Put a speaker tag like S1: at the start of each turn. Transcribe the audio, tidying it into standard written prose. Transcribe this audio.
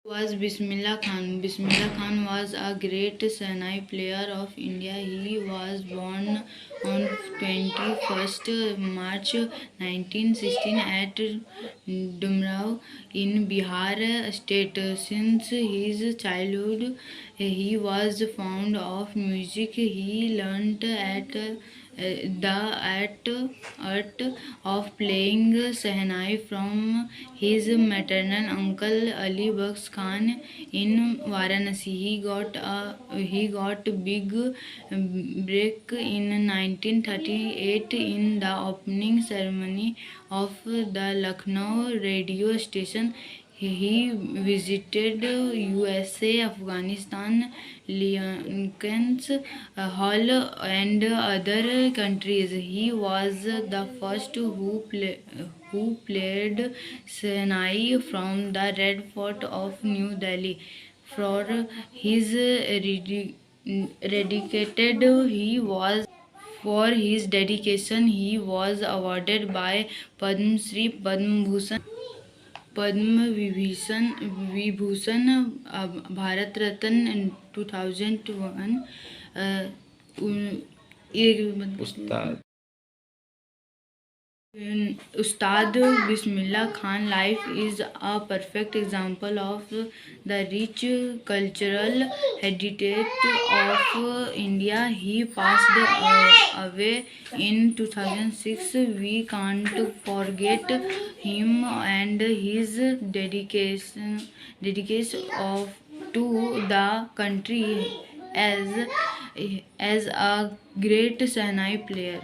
S1: Was Bismillah Khan. Bismillah Khan was a great Shehnai player of India. He was born on 21st March 1916 at Dumraon in Bihar state. Since his childhood, he was fond of music. He learnt at the art of playing Shehnai from his maternal uncle Ali Bakhsh Khan in Varanasi. He got big break in 1938 in the opening ceremony of the Lucknow radio station. He visited USA, Afghanistan, Lincoln's Hall, and other countries. He was the first who played Shehnai from the Red Fort of New Delhi. For his dedicated he was for his dedication, he was awarded by Padma Shri, Padma Vibhushan, Bharat Ratna in 2001. uh, Ustad Ustad Bismillah Khan life is a perfect example of the rich cultural heritage of India. He passed away in 2006. We can't forget him and his dedication to the country as a great Shehnai player.